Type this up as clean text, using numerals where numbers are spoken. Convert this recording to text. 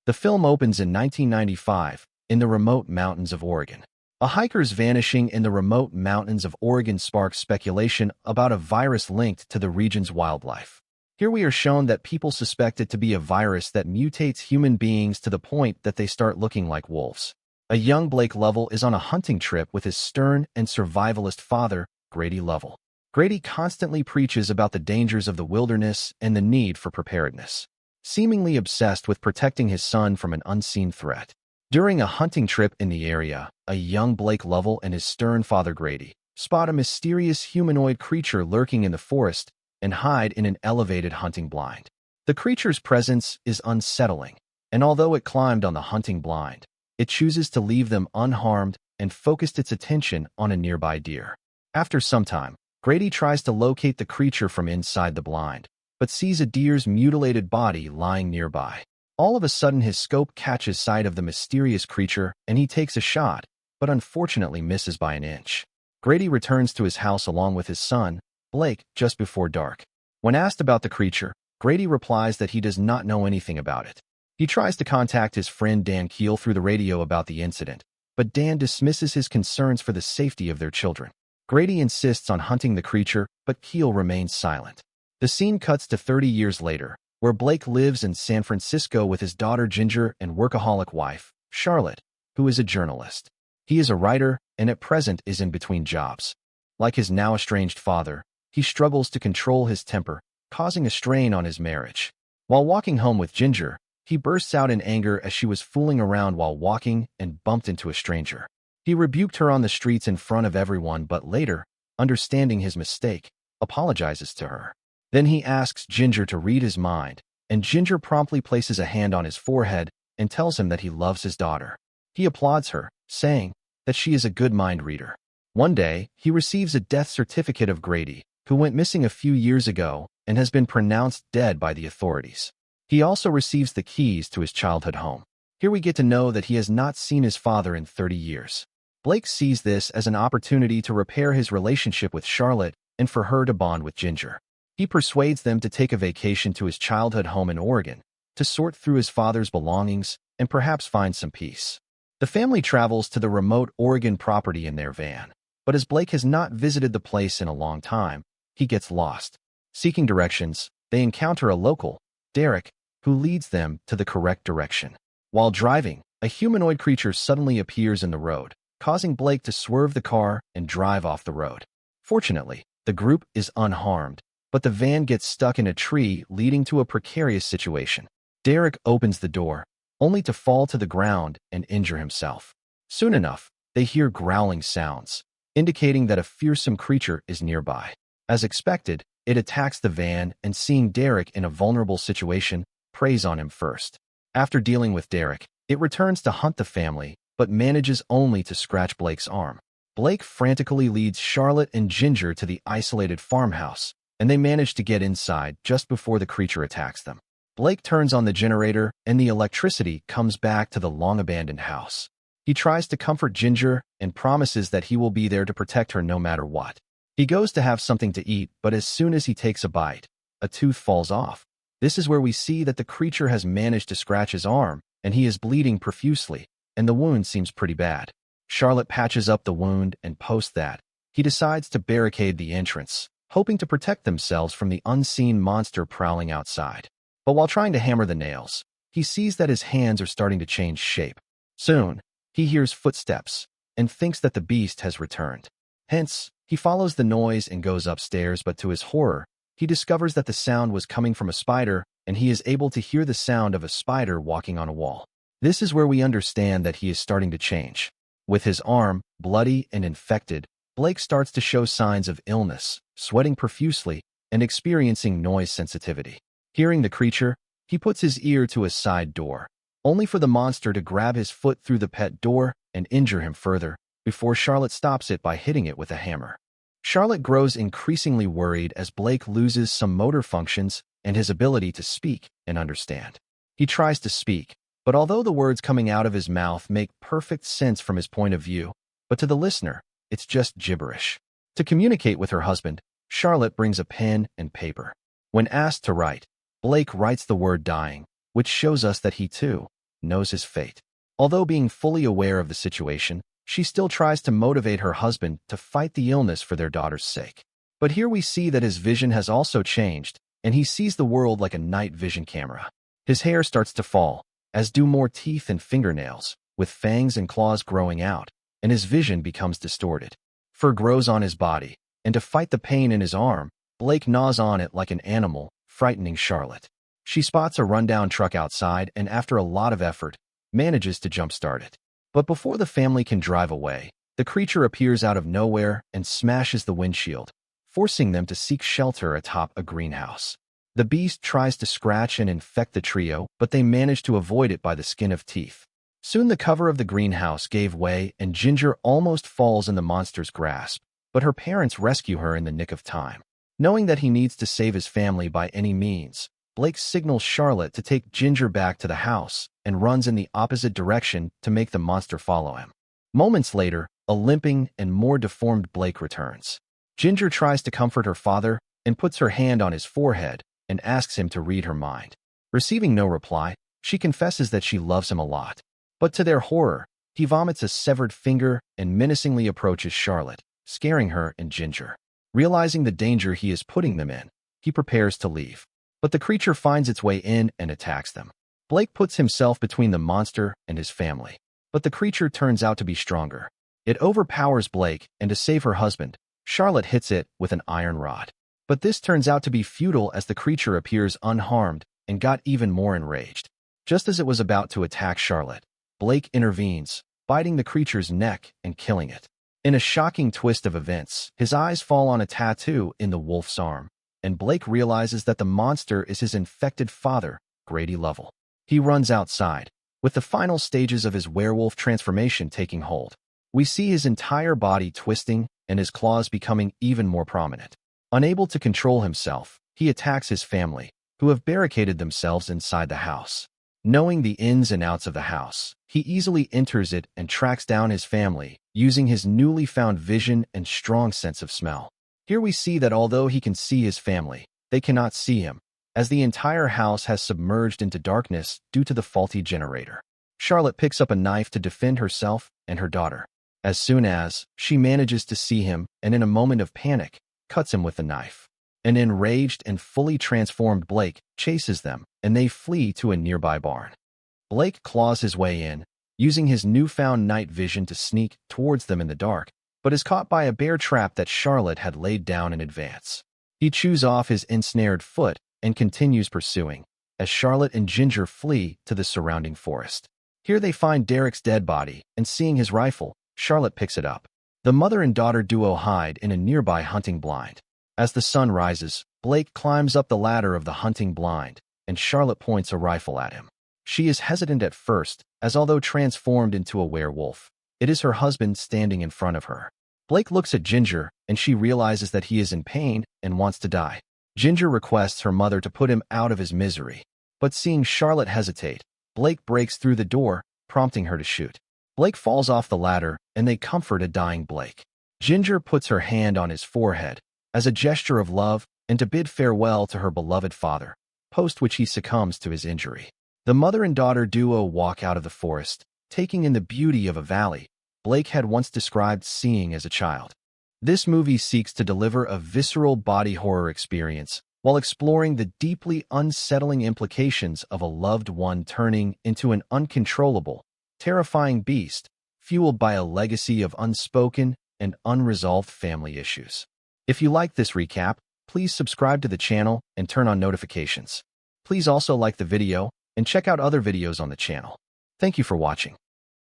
The film opens in 1995 in the remote mountains of Oregon. A hiker's vanishing in the remote mountains of Oregon sparks speculation about a virus linked to the region's wildlife. Here we are shown that people suspect it to be a virus that mutates human beings to the point that they start looking like wolves. A young Blake Lovell is on a hunting trip with his stern and survivalist father, Grady Lovell. Grady constantly preaches about the dangers of the wilderness and the need for preparedness, seemingly obsessed with protecting his son from an unseen threat. During a hunting trip in the area, a young Blake Lovell and his stern father Grady spot a mysterious humanoid creature lurking in the forest and hide in an elevated hunting blind. The creature's presence is unsettling, and although it climbed on the hunting blind, it chooses to leave them unharmed and focused its attention on a nearby deer. After some time, Grady tries to locate the creature from inside the blind, but sees a deer's mutilated body lying nearby. All of a sudden, his scope catches sight of the mysterious creature, and he takes a shot, but unfortunately misses by an inch. Grady returns to his house along with his son, Blake, just before dark. When asked about the creature, Grady replies that he does not know anything about it. He tries to contact his friend Dan Keel through the radio about the incident, but Dan dismisses his concerns for the safety of their children. Grady insists on hunting the creature, but Keel remains silent. The scene cuts to 30 years later, where Blake lives in San Francisco with his daughter Ginger and workaholic wife, Charlotte, who is a journalist. He is a writer and at present is in between jobs. Like his now estranged father, he struggles to control his temper, causing a strain on his marriage. While walking home with Ginger, he bursts out in anger as she was fooling around while walking and bumped into a stranger. He rebuked her on the streets in front of everyone, but later, understanding his mistake, apologizes to her. Then he asks Ginger to read his mind, and Ginger promptly places a hand on his forehead and tells him that he loves his daughter. He applauds her, saying that she is a good mind reader. One day, he receives a death certificate of Grady, who went missing a few years ago and has been pronounced dead by the authorities. He also receives the keys to his childhood home. Here we get to know that he has not seen his father in 30 years. Blake sees this as an opportunity to repair his relationship with Charlotte and for her to bond with Ginger. He persuades them to take a vacation to his childhood home in Oregon, to sort through his father's belongings and perhaps find some peace. The family travels to the remote Oregon property in their van, but as Blake has not visited the place in a long time, he gets lost. Seeking directions, they encounter a local, Derek, who leads them to the correct direction. While driving, a humanoid creature suddenly appears in the road, causing Blake to swerve the car and drive off the road. Fortunately, the group is unharmed, but the van gets stuck in a tree, leading to a precarious situation. Derek opens the door, only to fall to the ground and injure himself. Soon enough, they hear growling sounds, indicating that a fearsome creature is nearby. As expected, it attacks the van and, seeing Derek in a vulnerable situation, preys on him first. After dealing with Derek, it returns to hunt the family, but manages only to scratch Blake's arm. Blake frantically leads Charlotte and Ginger to the isolated farmhouse, and they manage to get inside just before the creature attacks them. Blake turns on the generator, and the electricity comes back to the long-abandoned house. He tries to comfort Ginger and promises that he will be there to protect her no matter what. He goes to have something to eat, but as soon as he takes a bite, a tooth falls off. This is where we see that the creature has managed to scratch his arm, and he is bleeding profusely, and the wound seems pretty bad. Charlotte patches up the wound, and post that, he decides to barricade the entrance, hoping to protect themselves from the unseen monster prowling outside. But while trying to hammer the nails, he sees that his hands are starting to change shape. Soon, he hears footsteps and thinks that the beast has returned. Hence, he follows the noise and goes upstairs, but to his horror, he discovers that the sound was coming from a spider, and he is able to hear the sound of a spider walking on a wall. This is where we understand that he is starting to change. With his arm bloody and infected, Blake starts to show signs of illness, sweating profusely, and experiencing noise sensitivity. Hearing the creature, he puts his ear to a side door, only for the monster to grab his foot through the pet door and injure him further, before Charlotte stops it by hitting it with a hammer. Charlotte grows increasingly worried as Blake loses some motor functions and his ability to speak and understand. He tries to speak, but although the words coming out of his mouth make perfect sense from his point of view, but to the listener, it's just gibberish. To communicate with her husband, Charlotte brings a pen and paper. When asked to write, Blake writes the word dying, which shows us that he too knows his fate. Although being fully aware of the situation, she still tries to motivate her husband to fight the illness for their daughter's sake. But here we see that his vision has also changed, and he sees the world like a night vision camera. His hair starts to fall, as do more teeth and fingernails, with fangs and claws growing out, and his vision becomes distorted. Fur grows on his body, and to fight the pain in his arm, Blake gnaws on it like an animal, frightening Charlotte. She spots a rundown truck outside and, after a lot of effort, manages to jumpstart it. But before the family can drive away, the creature appears out of nowhere and smashes the windshield, forcing them to seek shelter atop a greenhouse. The beast tries to scratch and infect the trio, but they manage to avoid it by the skin of teeth. Soon the cover of the greenhouse gave way and Ginger almost falls in the monster's grasp, but her parents rescue her in the nick of time. Knowing that he needs to save his family by any means, Blake signals Charlotte to take Ginger back to the house and runs in the opposite direction to make the monster follow him. Moments later, a limping and more deformed Blake returns. Ginger tries to comfort her father and puts her hand on his forehead and asks him to read her mind. Receiving no reply, she confesses that she loves him a lot. But to their horror, he vomits a severed finger and menacingly approaches Charlotte, scaring her and Ginger. Realizing the danger he is putting them in, he prepares to leave. But the creature finds its way in and attacks them. Blake puts himself between the monster and his family. But the creature turns out to be stronger. It overpowers Blake, and to save her husband, Charlotte hits it with an iron rod. But this turns out to be futile as the creature appears unharmed and got even more enraged. Just as it was about to attack Charlotte, Blake intervenes, biting the creature's neck and killing it. In a shocking twist of events, his eyes fall on a tattoo in the wolf's arm, and Blake realizes that the monster is his infected father, Grady Lovell. He runs outside, with the final stages of his werewolf transformation taking hold. We see his entire body twisting and his claws becoming even more prominent. Unable to control himself, he attacks his family, who have barricaded themselves inside the house. Knowing the ins and outs of the house, he easily enters it and tracks down his family, using his newly found vision and strong sense of smell. Here we see that although he can see his family, they cannot see him, as the entire house has submerged into darkness due to the faulty generator. Charlotte picks up a knife to defend herself and her daughter. As soon as she manages to see him, and in a moment of panic, cuts him with the knife. An enraged and fully transformed Blake chases them, and they flee to a nearby barn. Blake claws his way in, using his newfound night vision to sneak towards them in the dark, but is caught by a bear trap that Charlotte had laid down in advance. He chews off his ensnared foot and continues pursuing, as Charlotte and Ginger flee to the surrounding forest. Here they find Derek's dead body, and seeing his rifle, Charlotte picks it up. The mother and daughter duo hide in a nearby hunting blind. As the sun rises, Blake climbs up the ladder of the hunting blind, and Charlotte points a rifle at him. She is hesitant at first, as although transformed into a werewolf, it is her husband standing in front of her. Blake looks at Ginger, and she realizes that he is in pain and wants to die. Ginger requests her mother to put him out of his misery, but seeing Charlotte hesitate, Blake breaks through the door, prompting her to shoot. Blake falls off the ladder, and they comfort a dying Blake. Ginger puts her hand on his forehead, as a gesture of love and to bid farewell to her beloved father, post which he succumbs to his injury. The mother and daughter duo walk out of the forest, taking in the beauty of a valley Blake had once described seeing as a child. This movie seeks to deliver a visceral body horror experience while exploring the deeply unsettling implications of a loved one turning into an uncontrollable, terrifying beast, fueled by a legacy of unspoken and unresolved family issues. If you like this recap, please subscribe to the channel and turn on notifications. Please also like the video and check out other videos on the channel. Thank you for watching.